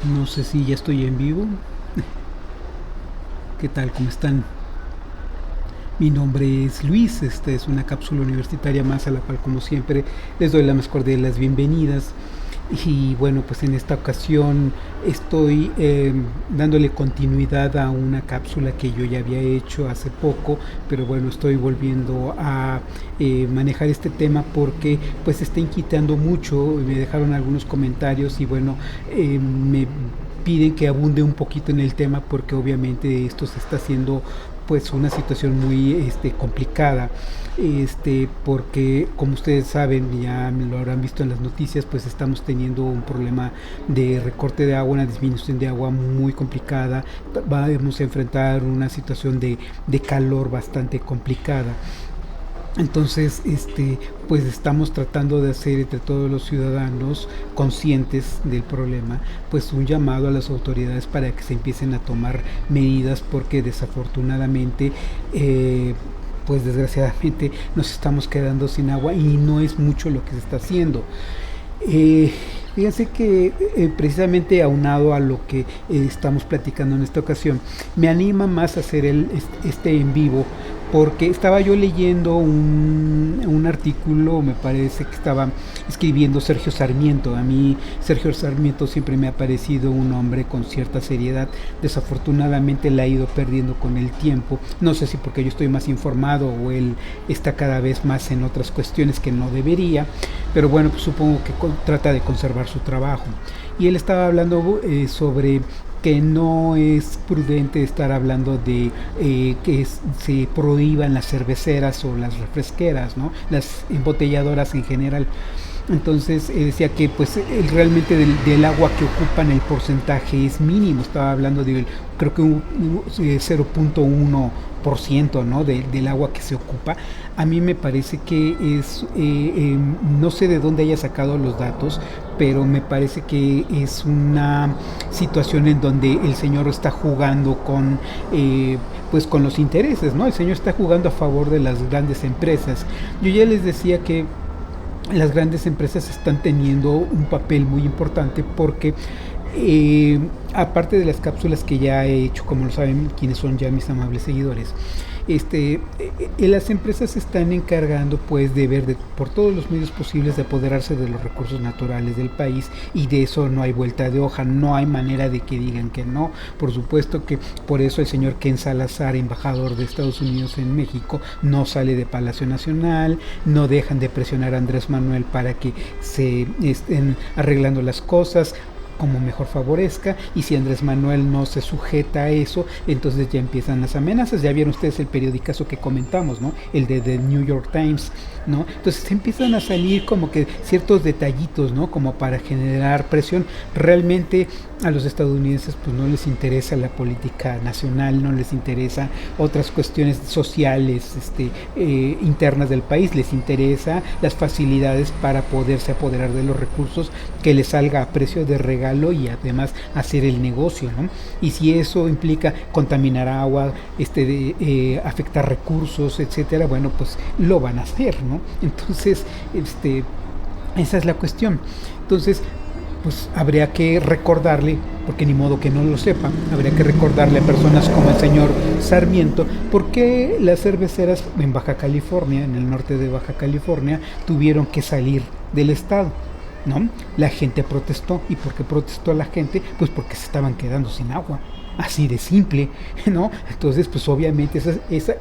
No sé si ya estoy en vivo. ¿Qué tal? ¿Cómo están? Mi nombre es Luis. Esta es una cápsula universitaria más a la cual, como siempre, les doy la más cordial de las bienvenidas. Y bueno, pues en esta ocasión estoy dándole continuidad a una cápsula que yo ya había hecho hace poco, pero bueno, estoy volviendo a manejar este tema porque pues está inquietando mucho. Me dejaron algunos comentarios y bueno, me piden que abunde un poquito en el tema porque obviamente esto se está haciendo pues una situación muy complicada, porque como ustedes saben, ya lo habrán visto en las noticias, pues estamos teniendo un problema de recorte de agua, una disminución de agua muy complicada. Vamos a enfrentar una situación de calor bastante complicada. Entonces, pues estamos tratando de hacer entre todos los ciudadanos conscientes del problema, pues un llamado a las autoridades para que se empiecen a tomar medidas, porque desafortunadamente, pues desgraciadamente nos estamos quedando sin agua y no es mucho lo que se está haciendo. Eh, Fíjense que precisamente aunado a lo que estamos platicando en esta ocasión, me anima más a hacer este en vivo, porque estaba yo leyendo un artículo, me parece que estaba escribiendo Sergio Sarmiento. A mí Sergio Sarmiento siempre me ha parecido un hombre con cierta seriedad. Desafortunadamente la ha ido perdiendo con el tiempo. No sé si porque yo estoy más informado o él está cada vez más en otras cuestiones que no debería, pero bueno, pues supongo que trata de conservar su trabajo. Y él estaba hablando sobre que no es prudente estar hablando de se prohíban las cerveceras o las refresqueras, ¿no? Las embotelladoras en general. Entonces decía que pues realmente del agua que ocupan el porcentaje es mínimo. Estaba hablando de creo que un 0.1%, ¿no? Del agua que se ocupa. A mí me parece que es, no sé de dónde haya sacado los datos, pero me parece que es una situación en donde el señor está jugando pues con los intereses, ¿no? El señor está jugando a favor de las grandes empresas. Yo ya les decía que las grandes empresas están teniendo un papel muy importante porque aparte de las cápsulas que ya he hecho, como lo saben quienes son ya mis amables seguidores, las empresas se están encargando pues de ver por todos los medios posibles de apoderarse de los recursos naturales del país, y de eso no hay vuelta de hoja, no hay manera de que digan que no. Por supuesto que por eso el señor Ken Salazar, embajador de Estados Unidos en México, no sale de Palacio Nacional, no dejan de presionar a Andrés Manuel para que se estén arreglando las cosas como mejor favorezca, y si Andrés Manuel no se sujeta a eso, entonces ya empiezan las amenazas. Ya vieron ustedes el periodicazo que comentamos, ¿no? El de The New York Times, ¿no? Entonces empiezan a salir como que ciertos detallitos, ¿no? Como para generar presión. Realmente a los estadounidenses pues no les interesa la política nacional, no les interesa otras cuestiones sociales internas del país, les interesa las facilidades para poderse apoderar de los recursos, que les salga a precio de regalo y además hacer el negocio, ¿no? Y si eso implica contaminar agua, afectar recursos, etcétera, bueno, pues lo van a hacer, ¿no? Entonces, esa es la cuestión. Entonces, pues habría que recordarle, porque ni modo que no lo sepa, habría que recordarle a personas como el señor Sarmiento por qué las cerveceras en Baja California, en el norte de Baja California, tuvieron que salir del estado, ¿no? La gente protestó. ¿Y por qué protestó la gente? Pues porque se estaban quedando sin agua. Así de simple, ¿no? Entonces, pues obviamente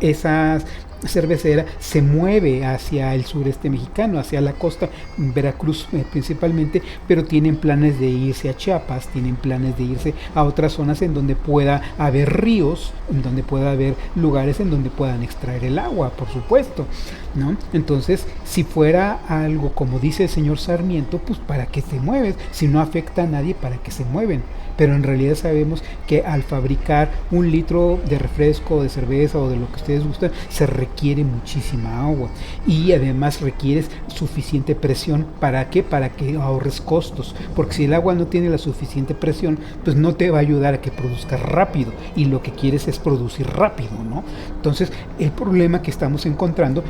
esa cervecera se mueve hacia el sureste mexicano, hacia la costa, Veracruz principalmente, pero tienen planes de irse a Chiapas, tienen planes de irse a otras zonas en donde pueda haber ríos, en donde pueda haber lugares en donde puedan extraer el agua, por supuesto, ¿no? Entonces, si fuera algo como dice el señor Sarmiento, pues ¿para qué se mueven? Si no afecta a nadie, ¿para qué se mueven? Pero en realidad sabemos que al fabricar un litro de refresco, de cerveza o de lo que ustedes gustan, se requiere muchísima agua, y además requieres suficiente presión. ¿Para qué? Para que ahorres costos, porque si el agua no tiene la suficiente presión, pues no te va a ayudar a que produzcas rápido, y lo que quieres es producir rápido, ¿no? Entonces el problema que estamos encontrando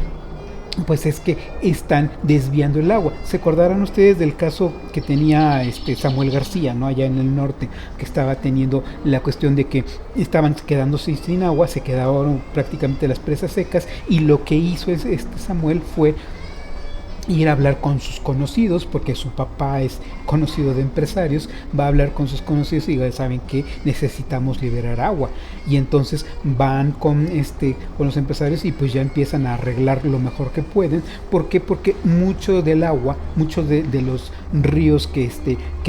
pues es que están desviando el agua. ¿Se acordarán ustedes del caso que tenía Samuel García, ¿no? Allá en el norte, que estaba teniendo la cuestión de que estaban quedándose sin agua, se quedaron prácticamente las presas secas, y lo que hizo Samuel fue ir a hablar con sus conocidos, porque su papá es conocido de empresarios, va a hablar con sus conocidos y saben que necesitamos liberar agua, y entonces van con los empresarios y pues ya empiezan a arreglar lo mejor que pueden. ¿Por qué? Porque mucho del agua, muchos de los ríos que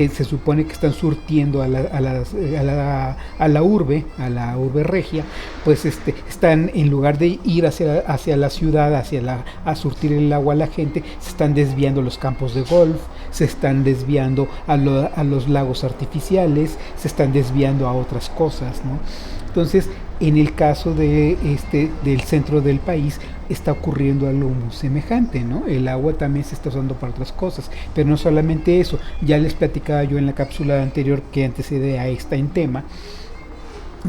se supone que están surtiendo a la urbe regia, pues están, en lugar de ir hacia la ciudad, a surtir el agua a la gente, se están desviando los campos de golf, se están desviando a los lagos artificiales, se están desviando a otras cosas, ¿no? Entonces, en el caso del centro del país está ocurriendo algo muy semejante, ¿no? El agua también se está usando para otras cosas, pero no solamente eso. Ya les platicaba yo en la cápsula anterior que antecede a esta en tema,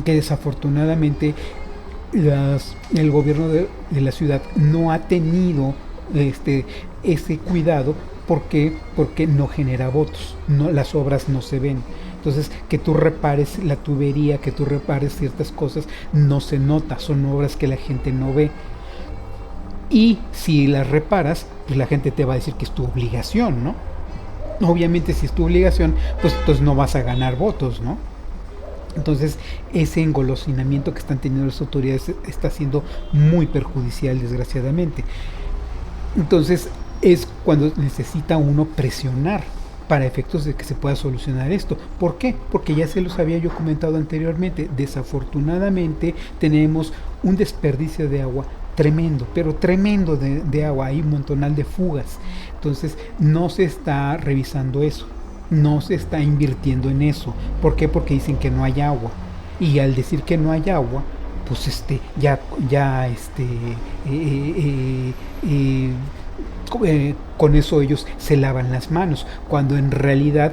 que desafortunadamente el gobierno de la ciudad no ha tenido ese cuidado. ¿Por qué? Porque no genera votos, las obras no se ven. Entonces, que tú repares la tubería, que tú repares ciertas cosas, no se nota, son obras que la gente no ve. Y si las reparas, pues la gente te va a decir que es tu obligación, ¿no? Obviamente, si es tu obligación, pues entonces no vas a ganar votos, ¿no? Entonces, ese engolosinamiento que están teniendo las autoridades está siendo muy perjudicial, desgraciadamente. Entonces, es cuando necesita uno presionar para efectos de que se pueda solucionar esto. ¿Por qué? Porque ya se los había yo comentado anteriormente. Desafortunadamente tenemos un desperdicio de agua tremendo, pero tremendo de agua. Hay un montonal de fugas. Entonces no se está revisando eso, no se está invirtiendo en eso. ¿Por qué? Porque dicen que no hay agua, y al decir que no hay agua, pues con eso ellos se lavan las manos, cuando en realidad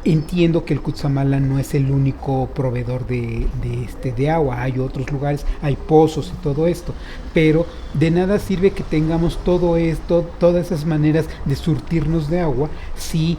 entiendo que el Cutzamala no es el único proveedor de agua. Hay otros lugares, hay pozos y todo esto, pero de nada sirve que tengamos todo esto, todas esas maneras de surtirnos de agua, si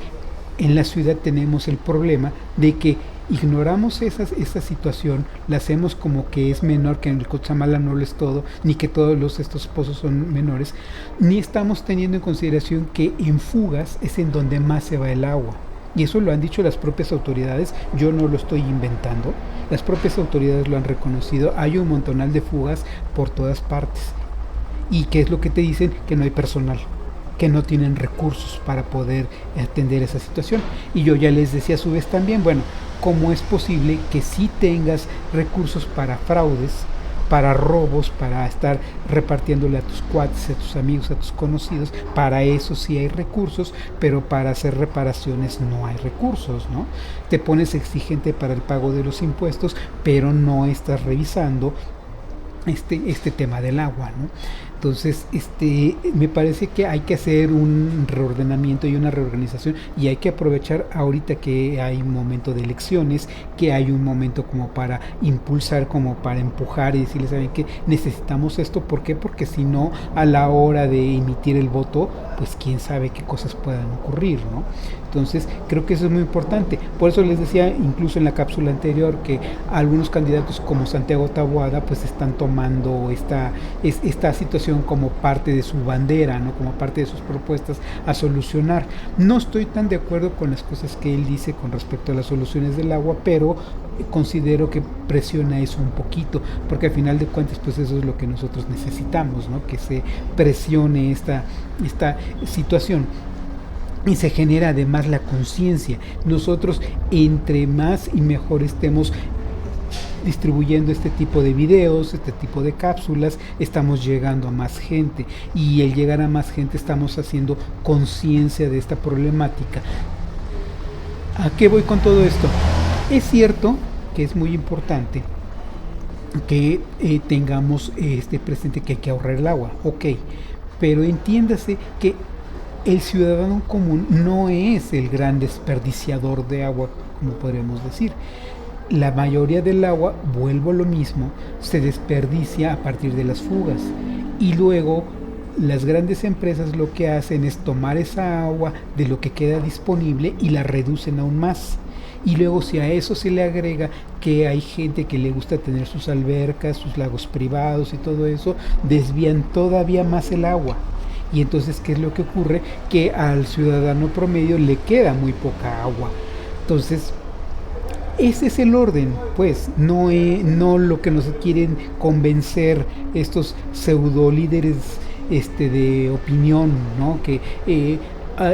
en la ciudad tenemos el problema de que ignoramos esa situación, la hacemos como que es menor, que en el Cutzamala no lo es todo, ni que todos estos pozos son menores, ni estamos teniendo en consideración que en fugas es en donde más se va el agua. Y eso lo han dicho las propias autoridades, yo no lo estoy inventando, las propias autoridades lo han reconocido. Hay un montonal de fugas por todas partes. ¿Y qué es lo que te dicen? Que no hay personal, que no tienen recursos para poder atender esa situación. Y yo ya les decía a su vez también, bueno, ¿cómo es posible que sí tengas recursos para fraudes, para robos, para estar repartiéndole a tus cuates, a tus amigos, a tus conocidos? Para eso sí hay recursos, pero para hacer reparaciones no hay recursos, ¿no? Te pones exigente para el pago de los impuestos, pero no estás revisando este tema del agua, ¿no? Entonces, me parece que hay que hacer un reordenamiento y una reorganización, y hay que aprovechar ahorita que hay un momento de elecciones, que hay un momento como para impulsar, como para empujar y decirles, ¿saben qué? Necesitamos esto. ¿Por qué? Porque si no, a la hora de emitir el voto, pues quién sabe qué cosas puedan ocurrir, ¿no? Entonces, creo que eso es muy importante. Por eso les decía, incluso en la cápsula anterior, que algunos candidatos como Santiago Taboada pues están tomando esta situación como parte de su bandera, ¿no? Como parte de sus propuestas a solucionar. No estoy tan de acuerdo con las cosas que él dice con respecto a las soluciones del agua, pero considero que presiona eso un poquito, porque al final de cuentas pues eso es lo que nosotros necesitamos, ¿no? Que se presione esta situación. Y se genera además la conciencia. Nosotros, entre más y mejor estemos distribuyendo este tipo de videos, este tipo de cápsulas, estamos llegando a más gente, y al llegar a más gente estamos haciendo conciencia de esta problemática. ¿A qué voy con todo esto? Es cierto que es muy importante que tengamos presente que hay que ahorrar el agua, ok, pero entiéndase que el ciudadano común no es el gran desperdiciador de agua, como podríamos decir. La mayoría del agua, vuelvo a lo mismo, se desperdicia a partir de las fugas, y luego las grandes empresas lo que hacen es tomar esa agua de lo que queda disponible y la reducen aún más. Y luego si a eso se le agrega que hay gente que le gusta tener sus albercas, sus lagos privados y todo eso, desvían todavía más el agua. Y entonces, ¿qué es lo que ocurre? Que al ciudadano promedio le queda muy poca agua. Entonces, ese es el orden, pues, no lo que nos quieren convencer estos pseudo líderes de opinión, ¿no? Que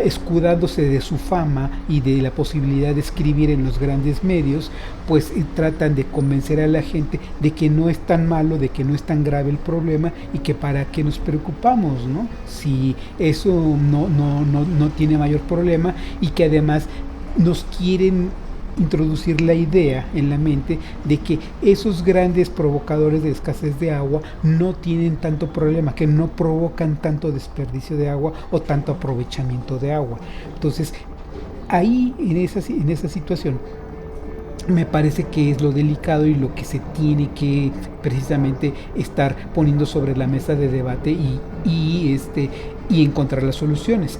escudándose de su fama y de la posibilidad de escribir en los grandes medios, pues tratan de convencer a la gente de que no es tan malo, de que no es tan grave el problema y que para qué nos preocupamos, ¿no? Si eso no tiene mayor problema, y que además nos quieren introducir la idea en la mente de que esos grandes provocadores de escasez de agua no tienen tanto problema, que no provocan tanto desperdicio de agua o tanto aprovechamiento de agua. Entonces, ahí en esa situación me parece que es lo delicado y lo que se tiene que precisamente estar poniendo sobre la mesa de debate y encontrar las soluciones.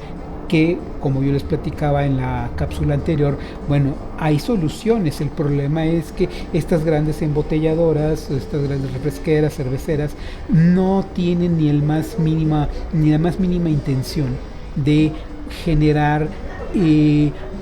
Que, como yo les platicaba en la cápsula anterior, bueno, hay soluciones. El problema es que estas grandes embotelladoras, estas grandes refresqueras, cerveceras, no tienen ni la más mínima intención de generar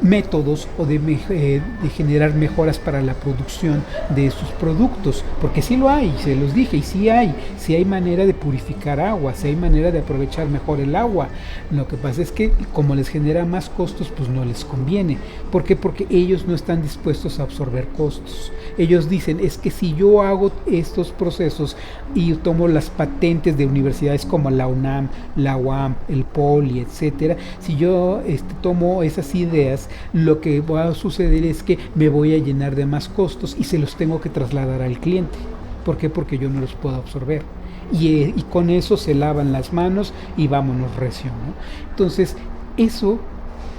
métodos o de generar mejoras para la producción de sus productos, porque sí lo hay, se los dije, y sí hay manera de purificar agua, sí hay manera de aprovechar mejor el agua. Lo que pasa es que como les genera más costos, pues no les conviene. ¿Por qué? Porque ellos no están dispuestos a absorber costos. Ellos dicen, es que si yo hago estos procesos y tomo las patentes de universidades como la UNAM, la UAM, el POLI, etcétera, si yo tomo esas ideas, lo que va a suceder es que me voy a llenar de más costos y se los tengo que trasladar al cliente. ¿Por qué? Porque yo no los puedo absorber. Y con eso se lavan las manos y vámonos recio, ¿no? Entonces, eso,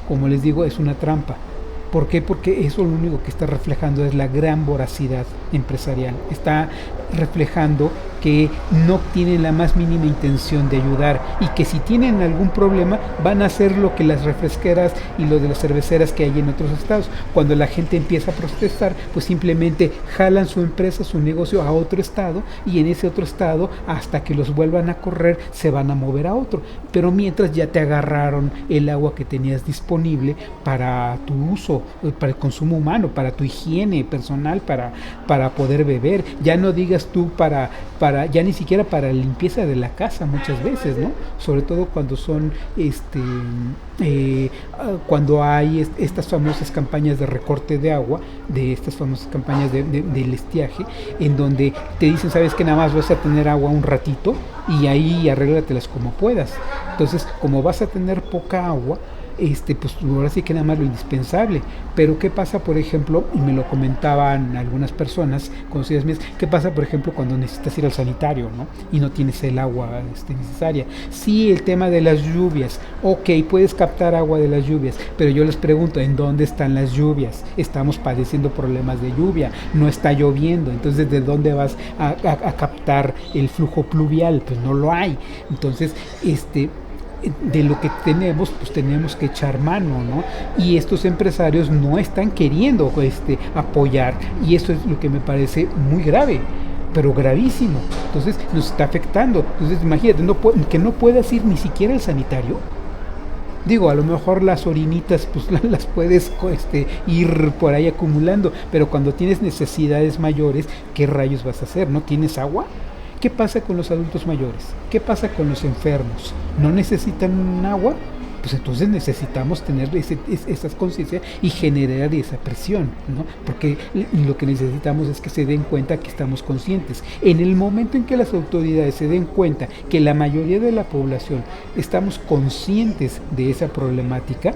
como les digo, es una trampa. ¿Por qué? Porque eso lo único que está reflejando es la gran voracidad empresarial. Está reflejando que no tienen la más mínima intención de ayudar, y que si tienen algún problema van a hacer lo que las refresqueras y lo de las cerveceras que hay en otros estados. Cuando la gente empieza a protestar, pues simplemente jalan su empresa, su negocio a otro estado, y en ese otro estado, hasta que los vuelvan a correr, se van a mover a otro. Pero mientras ya te agarraron el agua que tenías disponible para tu uso, para el consumo humano, para tu higiene personal, para poder beber. Ya no digas tú ya ni siquiera para limpieza de la casa muchas veces, ¿no? Sobre todo cuando son cuando hay estas famosas campañas de recorte de agua, de estas famosas campañas del estiaje, en donde te dicen, sabes que nada más vas a tener agua un ratito y ahí arréglatelas como puedas. Entonces, como vas a tener poca agua, pues ahora sí que nada más lo indispensable. Pero ¿qué pasa, por ejemplo? Y me lo comentaban algunas personas conocidas mías, ¿qué pasa, por ejemplo, cuando necesitas ir al sanitario, ¿no? Y no tienes el agua necesaria? Sí, el tema de las lluvias. Ok, puedes captar agua de las lluvias, pero yo les pregunto, ¿en dónde están las lluvias? Estamos padeciendo problemas de lluvia, no está lloviendo, entonces ¿de dónde vas a captar el flujo pluvial? Pues no lo hay. Entonces, de lo que tenemos, pues tenemos que echar mano, ¿no? Y estos empresarios no están queriendo apoyar, y eso es lo que me parece muy grave, pero gravísimo. Entonces nos está afectando. Entonces imagínate, que no puedas ir ni siquiera al sanitario. Digo, a lo mejor las orinitas pues las puedes ir por ahí acumulando, pero cuando tienes necesidades mayores, ¿qué rayos vas a hacer? ¿No tienes agua? ¿Qué pasa con los adultos mayores? ¿Qué pasa con los enfermos? ¿No necesitan agua? Pues entonces necesitamos tener esa conciencia y generar esa presión, ¿no? Porque lo que necesitamos es que se den cuenta que estamos conscientes. En el momento en que las autoridades se den cuenta que la mayoría de la población estamos conscientes de esa problemática,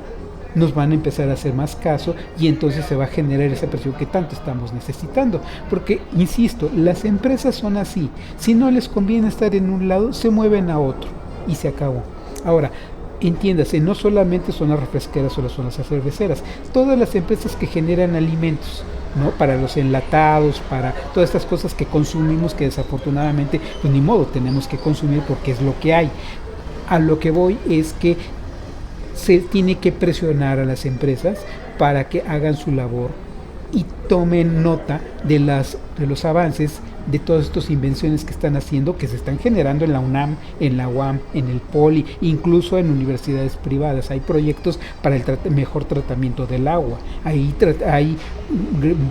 nos van a empezar a hacer más caso, y entonces se va a generar esa presión que tanto estamos necesitando. Porque, insisto, las empresas son así. Si no les conviene estar en un lado, se mueven a otro y se acabó. Ahora, entiéndase, no solamente son las refresqueras o son las cerveceras, todas las empresas que generan alimentos, ¿no? Para los enlatados, para todas estas cosas que consumimos, que desafortunadamente, pues ni modo, tenemos que consumir porque es lo que hay. A lo que voy es que se tiene que presionar a las empresas para que hagan su labor y tomen nota de los avances, de todas estas invenciones que están haciendo, que se están generando en la UNAM, en la UAM, en el POLI, incluso en universidades privadas. Hay proyectos para el mejor tratamiento del agua. Hay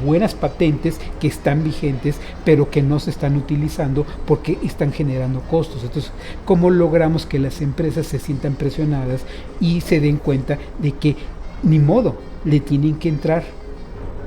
buenas patentes que están vigentes, pero que no se están utilizando porque están generando costos. Entonces, ¿cómo logramos que las empresas se sientan presionadas y se den cuenta de que ni modo, le tienen que entrar?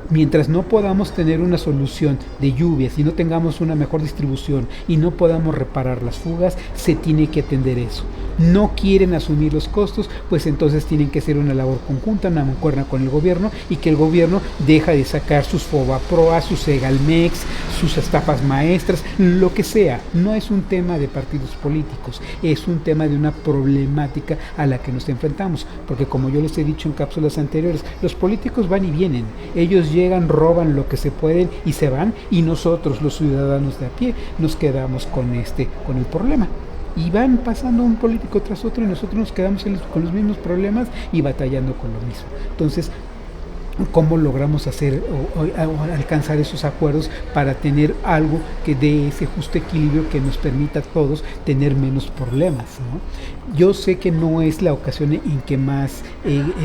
Mientras no podamos tener una solución de lluvias y no tengamos una mejor distribución y no podamos reparar las fugas, se tiene que atender eso. No quieren asumir los costos, pues entonces tienen que hacer una labor conjunta, una mancuerna con el gobierno, y que el gobierno deja de sacar sus FOBAPROA, sus Segalmex, sus estafas maestras, lo que sea. No es un tema de partidos políticos, es un tema de una problemática a la que nos enfrentamos, porque como yo les he dicho en cápsulas anteriores, los políticos van y vienen, ellos llegan, roban lo que se pueden y se van, y nosotros los ciudadanos de a pie nos quedamos con el problema. Y van pasando un político tras otro y nosotros nos quedamos con los mismos problemas y batallando con lo mismo. Entonces, ¿cómo logramos hacer o alcanzar esos acuerdos para tener algo que dé ese justo equilibrio que nos permita a todos tener menos problemas, ¿no? Yo sé que no es la ocasión en que más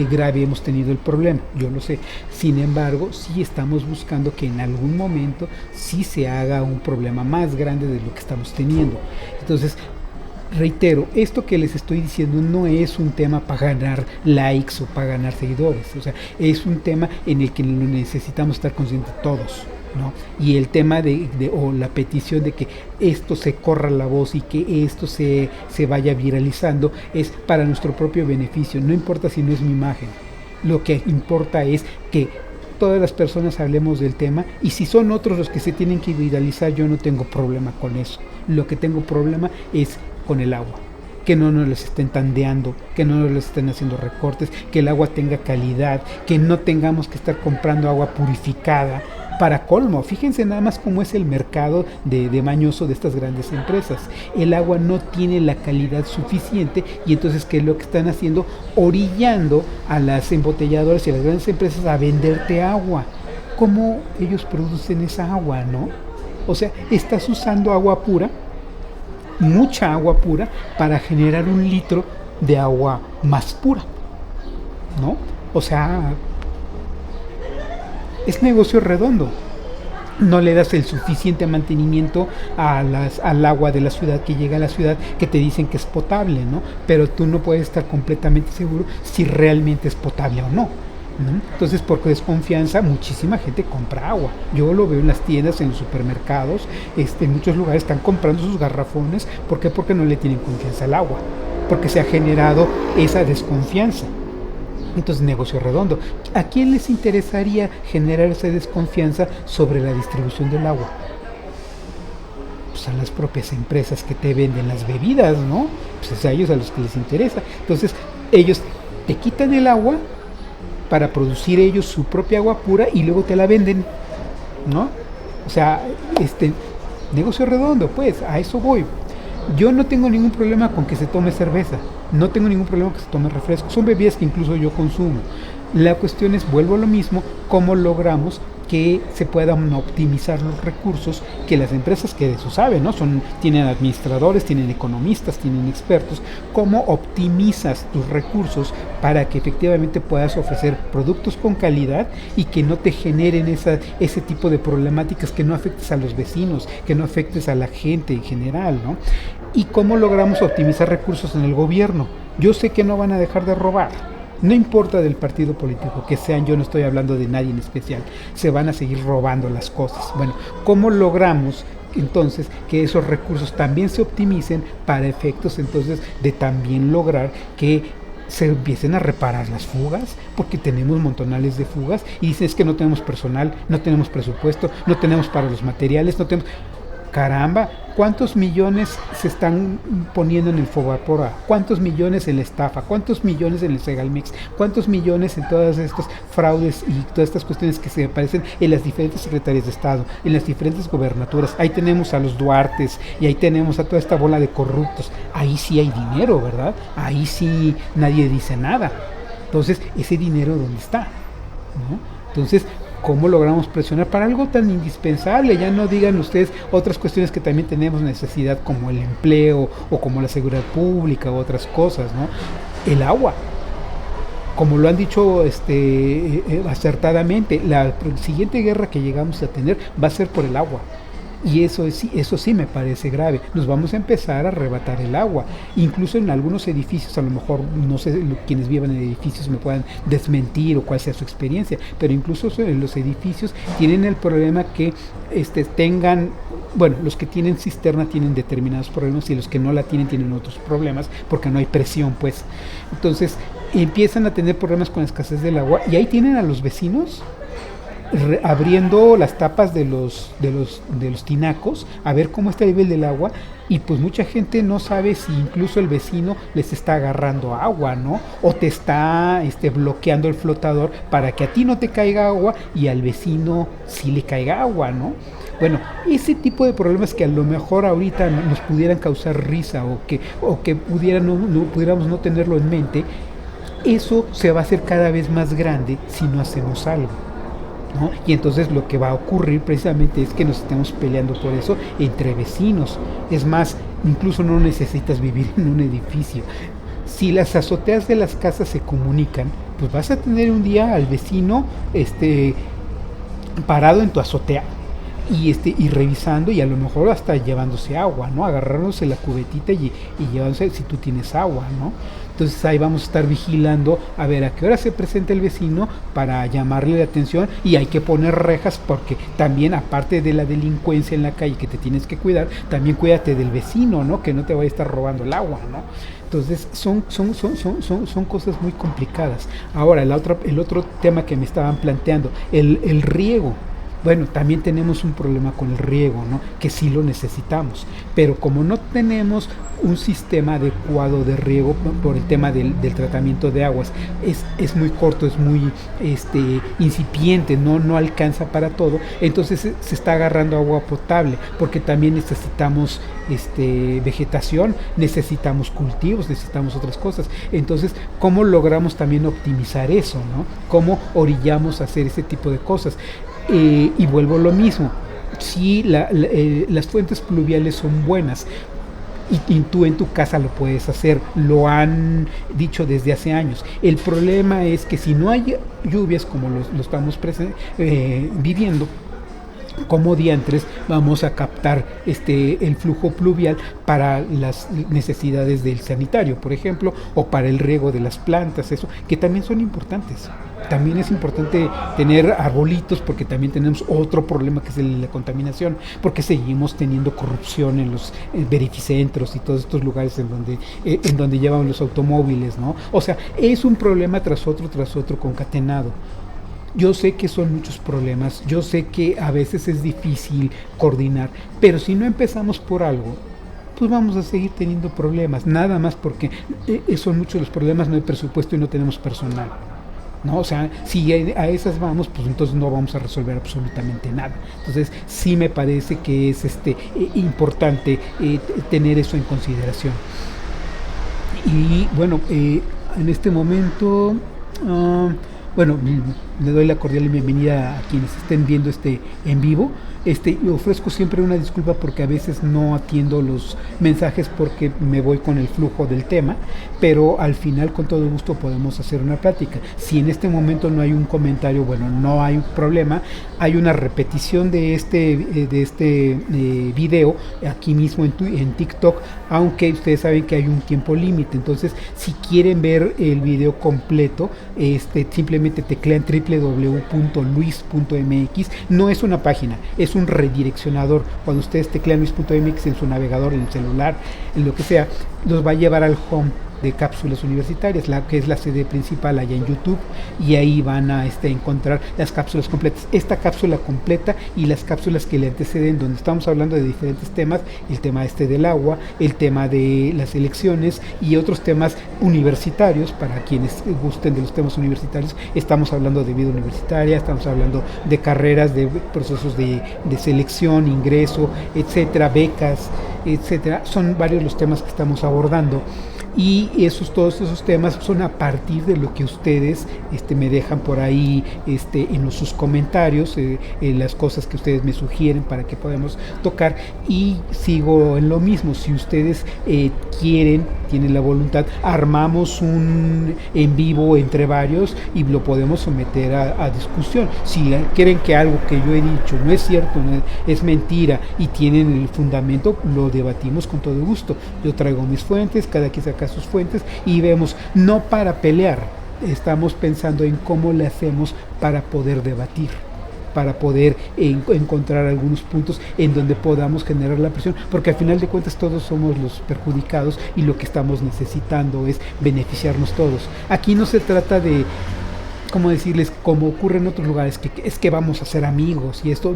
grave hemos tenido el problema, yo lo sé. Sin embargo, sí estamos buscando que en algún momento sí se haga un problema más grande de lo que estamos teniendo. Entonces, reitero, esto que les estoy diciendo no es un tema para ganar likes o para ganar seguidores, o sea, es un tema en el que necesitamos estar conscientes todos, ¿no? Y el tema o la petición de que esto se corra la voz y que esto se vaya viralizando es para nuestro propio beneficio, no importa si no es mi imagen, lo que importa es que todas las personas hablemos del tema, y si son otros los que se tienen que viralizar, yo no tengo problema con eso. Lo que tengo problema es con el agua, que no nos les estén tandeando, que no nos les estén haciendo recortes, que el agua tenga calidad, que no tengamos que estar comprando agua purificada. Para colmo, fíjense nada más cómo es el mercado de mañoso de estas grandes empresas. El agua no tiene la calidad suficiente, y entonces, ¿qué es lo que están haciendo? Orillando a las embotelladoras y a las grandes empresas a venderte agua. ¿Cómo ellos producen esa agua, no? O sea, estás usando agua pura, mucha agua pura, para generar 1 litro de agua más pura, ¿no? O sea, es negocio redondo. No le das el suficiente mantenimiento al agua de la ciudad que llega a la ciudad, que te dicen que es potable, ¿no? Pero tú no puedes estar completamente seguro si realmente es potable o no. Entonces, por desconfianza, muchísima gente compra agua. Yo lo veo en las tiendas, en los supermercados, en muchos lugares están comprando sus garrafones. ¿Por qué? Porque no le tienen confianza al agua, porque se ha generado esa desconfianza. Entonces, negocio redondo. ¿A quién les interesaría generar esa desconfianza sobre la distribución del agua? Pues a las propias empresas que te venden las bebidas, ¿no? Pues es a ellos a los que les interesa. Entonces, ellos te quitan el agua para producir ellos su propia agua pura y luego te la venden, ¿no? O sea, negocio redondo, pues, a eso voy. Yo no tengo ningún problema con que se tome cerveza, no tengo ningún problema con que se tome refresco, son bebidas que incluso yo consumo. La cuestión es, vuelvo a lo mismo, cómo logramos que se puedan optimizar los recursos, que las empresas, que de eso saben, ¿no? Tienen administradores, tienen economistas, tienen expertos. ¿Cómo optimizas tus recursos para que efectivamente puedas ofrecer productos con calidad y que no te generen ese tipo de problemáticas, que no afectes a los vecinos, que no afectes a la gente en general, ¿no? ¿Y cómo logramos optimizar recursos en el gobierno? Yo sé que no van a dejar de robar. No importa del partido político que sean, yo no estoy hablando de nadie en especial, se van a seguir robando las cosas. Bueno, ¿cómo logramos entonces que esos recursos también se optimicen para efectos entonces de también lograr que se empiecen a reparar las fugas? Porque tenemos montonales de fugas y dicen, es que no tenemos personal, no tenemos presupuesto, no tenemos para los materiales, no tenemos... Caramba, ¿cuántos millones se están poniendo en el Fobaproa? ¿Cuántos millones en la estafa? ¿Cuántos millones en el Segalmex? ¿Cuántos millones en todas estos fraudes y todas estas cuestiones que se aparecen en las diferentes secretarías de Estado, en las diferentes gobernaturas? Ahí tenemos a los Duartes y ahí tenemos a toda esta bola de corruptos. Ahí sí hay dinero, ¿verdad? Ahí sí nadie dice nada. Entonces, ¿ese dinero dónde está? ¿No? Entonces, ¿cómo logramos presionar para algo tan indispensable? Ya no digan ustedes otras cuestiones que también tenemos necesidad, como el empleo o como la seguridad pública u otras cosas, ¿no? El agua, como lo han dicho acertadamente, la siguiente guerra que llegamos a tener va a ser por el agua. Y eso sí me parece grave. Nos vamos a empezar a arrebatar el agua. Incluso en algunos edificios, a lo mejor, no sé, quienes vivan en edificios me puedan desmentir o cuál sea su experiencia, pero incluso en los edificios tienen el problema que tengan, bueno, los que tienen cisterna tienen determinados problemas y los que no la tienen otros problemas porque no hay presión, pues. Entonces empiezan a tener problemas con la escasez del agua y ahí tienen a los vecinos abriendo las tapas de los tinacos a ver cómo está el nivel del agua, y pues mucha gente no sabe si incluso el vecino les está agarrando agua, ¿no? O te está bloqueando el flotador para que a ti no te caiga agua y al vecino sí le caiga agua, ¿no? Bueno, ese tipo de problemas que a lo mejor ahorita nos pudieran causar risa o que pudiéramos no tenerlo en mente, eso se va a hacer cada vez más grande si no hacemos algo, ¿no? Y entonces lo que va a ocurrir precisamente es que nos estemos peleando por eso entre vecinos. Es más, incluso no necesitas vivir en un edificio. Si las azoteas de las casas se comunican, pues vas a tener un día al vecino parado en tu azotea y revisando, y a lo mejor hasta llevándose agua, ¿no? Agarrándose la cubetita y llevándose si tú tienes agua, ¿no? Entonces ahí vamos a estar vigilando a ver a qué hora se presenta el vecino para llamarle la atención, y hay que poner rejas porque también, aparte de la delincuencia en la calle que te tienes que cuidar, también cuídate del vecino, ¿no? Que no te vaya a estar robando el agua, ¿no? Entonces son cosas muy complicadas. Ahora, el otro tema que me estaban planteando, el riego. Bueno, también tenemos un problema con el riego, ¿no? Que sí lo necesitamos, pero como no tenemos un sistema adecuado de riego por el tema del tratamiento de aguas, es muy corto, es muy incipiente, no alcanza para todo, entonces se está agarrando agua potable, porque también necesitamos vegetación, necesitamos cultivos, necesitamos otras cosas. Entonces, ¿cómo logramos también optimizar eso, ¿no? ¿Cómo orillamos a hacer ese tipo de cosas? Y vuelvo a lo mismo, si las fuentes pluviales son buenas y tú en tu casa lo puedes hacer, lo han dicho desde hace años. El problema es que si no hay lluvias como lo estamos viviendo, ¿cómo diantres vamos a captar el flujo pluvial para las necesidades del sanitario, por ejemplo, o para el riego de las plantas, eso, que también son importantes? También es importante tener arbolitos, porque también tenemos otro problema que es la contaminación, porque seguimos teniendo corrupción en los verificentros y todos estos lugares en donde llevan los automóviles, ¿no? O sea, es un problema tras otro concatenado. Yo sé que son muchos problemas, yo sé que a veces es difícil coordinar, pero si no empezamos por algo, pues vamos a seguir teniendo problemas, nada más porque son muchos los problemas, no hay presupuesto y no tenemos personal, ¿no? O sea, si a esas vamos, pues entonces no vamos a resolver absolutamente nada. Entonces sí me parece que es importante tener eso en consideración. Y bueno, en este momento... bueno, le doy la cordial bienvenida a quienes estén viendo en vivo. Y ofrezco siempre una disculpa porque a veces no atiendo los mensajes porque me voy con el flujo del tema, pero al final con todo gusto podemos hacer una plática. Si en este momento no hay un comentario, bueno, no hay un problema, hay una repetición de este video aquí mismo en TikTok, aunque ustedes saben que hay un tiempo límite. Entonces, si quieren ver el video completo, simplemente teclean www.luis.mx. No es una página, es un redireccionador. Cuando ustedes teclean luis.mx en su navegador, en el celular, en lo que sea, los va a llevar al home. de cápsulas universitarias, la que es la sede principal allá en YouTube, y ahí van a encontrar las cápsulas completas. Esta cápsula completa y las cápsulas que le anteceden, donde estamos hablando de diferentes temas, el tema del agua, el tema de las elecciones y otros temas universitarios, para quienes gusten de los temas universitarios. Estamos hablando de vida universitaria, estamos hablando de carreras, de procesos de selección, ingreso, etcétera, becas, etcétera. Son varios los temas que estamos abordando, y todos esos temas son a partir de lo que ustedes me dejan por ahí en sus comentarios, las cosas que ustedes me sugieren para que podamos tocar. Y sigo en lo mismo: si ustedes tienen la voluntad, armamos un en vivo entre varios y lo podemos someter a discusión. Si creen que algo que yo he dicho no es cierto, es mentira, y tienen el fundamento, lo debatimos con todo gusto. Yo traigo mis fuentes, cada quien saca sus fuentes, y vemos, no para pelear, estamos pensando en cómo le hacemos para poder debatir, para poder encontrar algunos puntos en donde podamos generar la presión, porque al final de cuentas todos somos los perjudicados, y lo que estamos necesitando es beneficiarnos todos. Aquí no se trata de, ¿cómo decirles?, como ocurre en otros lugares, que es que vamos a ser amigos, y esto,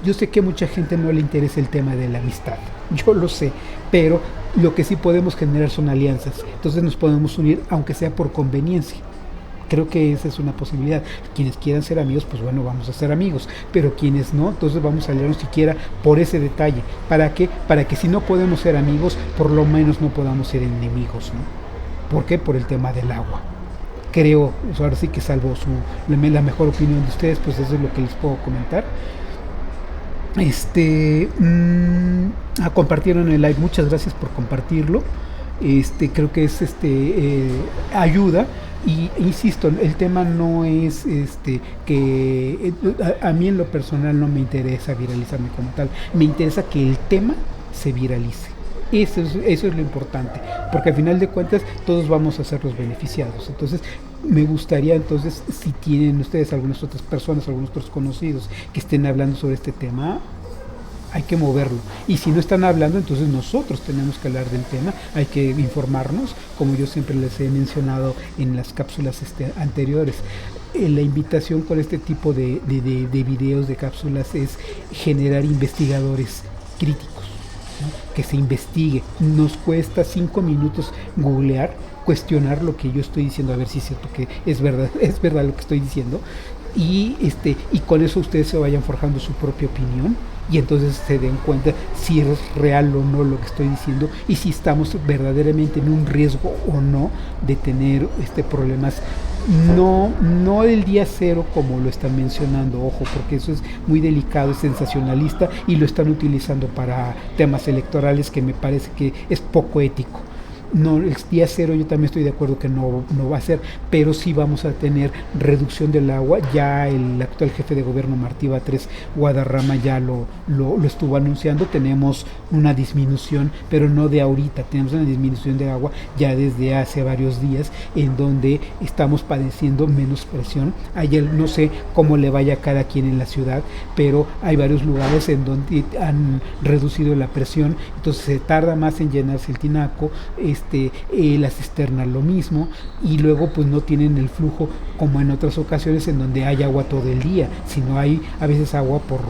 yo sé que a mucha gente no le interesa el tema de la amistad, yo lo sé, pero lo que sí podemos generar son alianzas. Entonces nos podemos unir, aunque sea por conveniencia. Creo que esa es una posibilidad. Quienes quieran ser amigos, pues bueno, vamos a ser amigos, pero quienes no, entonces vamos a aliarnos siquiera por ese detalle. ¿Para qué? Para que si no podemos ser amigos, por lo menos no podamos ser enemigos, ¿no? ¿Por qué? Por el tema del agua. Creo, ahora sí que salvo la mejor opinión de ustedes, pues eso es lo que les puedo comentar. Compartieron el live, muchas gracias por compartirlo. Creo que es ayuda, y insisto, el tema no es que a mí en lo personal no me interesa viralizarme como tal, me interesa que el tema se viralice. Eso es lo importante, porque al final de cuentas todos vamos a ser los beneficiados. Entonces me gustaría, entonces, si tienen ustedes algunas otras personas, algunos otros conocidos que estén hablando sobre este tema, hay que moverlo. Y si no están hablando, entonces nosotros tenemos que hablar del tema, hay que informarnos, como yo siempre les he mencionado en las cápsulas anteriores. La invitación con este tipo de videos, de cápsulas, es generar investigadores críticos, ¿no? Que se investigue. Nos cuesta 5 minutos googlear, cuestionar lo que yo estoy diciendo, a ver si es cierto que es verdad lo que estoy diciendo, y con eso ustedes se vayan forjando su propia opinión, y entonces se den cuenta si es real o no lo que estoy diciendo, y si estamos verdaderamente en un riesgo o no de tener problemas. No el día cero como lo están mencionando, ojo, porque eso es muy delicado, es sensacionalista, y lo están utilizando para temas electorales, que me parece que es poco ético. No, el día cero yo también estoy de acuerdo que no va a ser, pero sí vamos a tener reducción del agua. Ya el actual jefe de gobierno, Martí Batres Guadarrama, ya lo estuvo anunciando. Tenemos una disminución, pero no de ahorita, tenemos una disminución de agua ya desde hace varios días, en donde estamos padeciendo menos presión. Ayer no sé cómo le vaya a cada quien en la ciudad, pero hay varios lugares en donde han reducido la presión, entonces se tarda más en llenarse el tinaco. La cisterna lo mismo, y luego pues no tienen el flujo como en otras ocasiones en donde hay agua todo el día, sino hay a veces agua por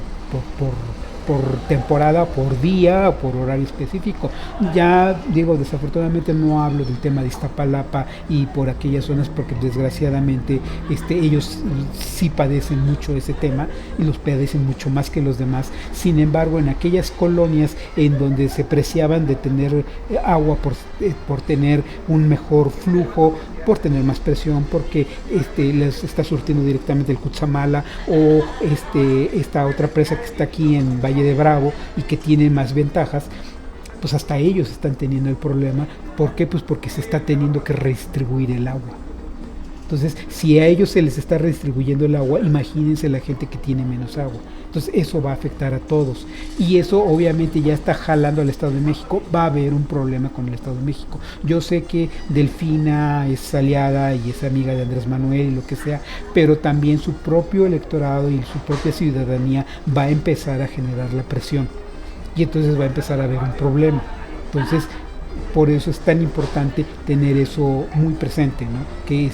temporada, por día, por horario específico. Ya digo, desafortunadamente no hablo del tema de Iztapalapa y por aquellas zonas, porque desgraciadamente ellos sí padecen mucho ese tema, y los padecen mucho más que los demás. Sin embargo, en aquellas colonias en donde se preciaban de tener agua por tener un mejor flujo, por tener más presión, porque les está surtiendo directamente el Cutzamala, o esta otra presa que está aquí en Valle de Bravo y que tiene más ventajas, pues hasta ellos están teniendo el problema. ¿Por qué? Pues porque se está teniendo que redistribuir el agua. Entonces, si a ellos se les está redistribuyendo el agua, imagínense la gente que tiene menos agua. Entonces, eso va a afectar a todos. Y eso obviamente ya está jalando al Estado de México. Va a haber un problema con el Estado de México. Yo sé que Delfina es aliada y es amiga de Andrés Manuel y lo que sea, pero también su propio electorado y su propia ciudadanía va a empezar a generar la presión. Y entonces va a empezar a haber un problema. Entonces, por eso es tan importante tener eso muy presente, ¿no? Que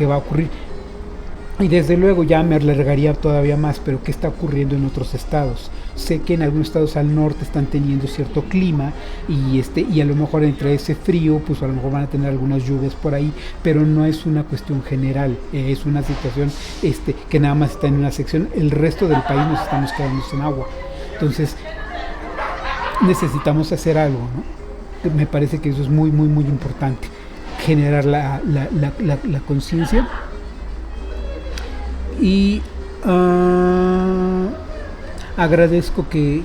va a ocurrir. Y desde luego ya me alargaría todavía más, pero ¿qué está ocurriendo en otros estados? Sé que en algunos estados al norte están teniendo cierto clima y a lo mejor entre ese frío, pues a lo mejor van a tener algunas lluvias por ahí, pero no es una cuestión general, es una situación que nada más está en una sección, el resto del país nos estamos quedando sin agua. Entonces necesitamos hacer algo, ¿no? Me parece que eso es muy, muy, muy importante, generar la conciencia. Y agradezco que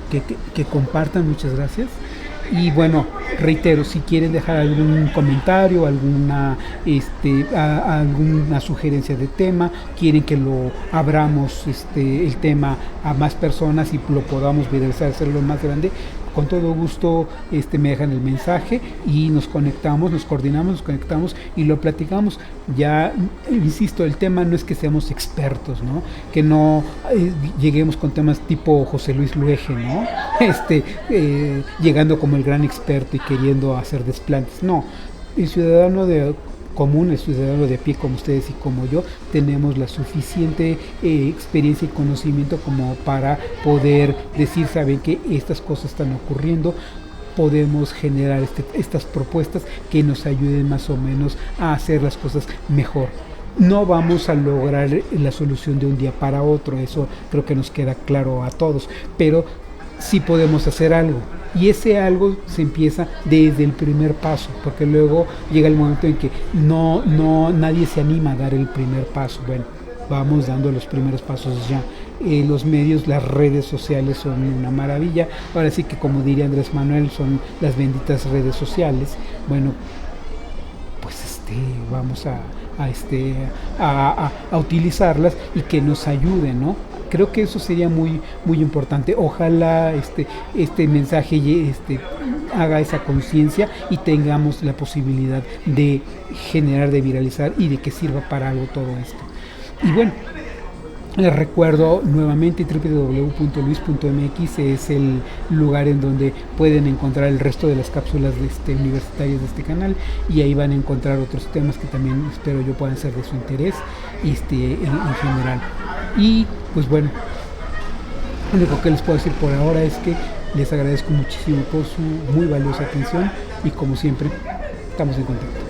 compartan, muchas gracias. Y bueno, reitero, si quieren dejar algún comentario, alguna sugerencia de tema, quieren que lo abramos el tema a más personas y lo podamos viralizar, hacerlo más grande, con todo gusto me dejan el mensaje y nos conectamos, nos coordinamos, nos conectamos y lo platicamos. Ya, insisto, el tema no es que seamos expertos, ¿no? Que no lleguemos con temas tipo José Luis Luege, ¿no? Llegando como el gran experto y queriendo hacer desplantes. No, el ciudadano común, el ciudadano de pie como ustedes y como yo, tenemos la suficiente experiencia y conocimiento como para poder decir, saben que estas cosas están ocurriendo, podemos generar estas propuestas que nos ayuden más o menos a hacer las cosas mejor. No vamos a lograr la solución de un día para otro, eso creo que nos queda claro a todos, pero sí podemos hacer algo. Y ese algo se empieza desde el primer paso, porque luego llega el momento en que nadie se anima a dar el primer paso. Bueno, vamos dando los primeros pasos ya. Los medios, las redes sociales son una maravilla. Ahora sí que, como diría Andrés Manuel, son las benditas redes sociales. Bueno, pues vamos a utilizarlas y que nos ayuden, ¿no? Creo que eso sería muy, muy importante. Ojalá este mensaje haga esa conciencia y tengamos la posibilidad de generar, de viralizar y de que sirva para algo todo esto. Y bueno, les recuerdo nuevamente, www.luis.mx es el lugar en donde pueden encontrar el resto de las cápsulas universitarias de este canal, y ahí van a encontrar otros temas que también espero yo puedan ser de su interés en general. Y pues bueno, lo único que les puedo decir por ahora es que les agradezco muchísimo por su muy valiosa atención y como siempre estamos en contacto.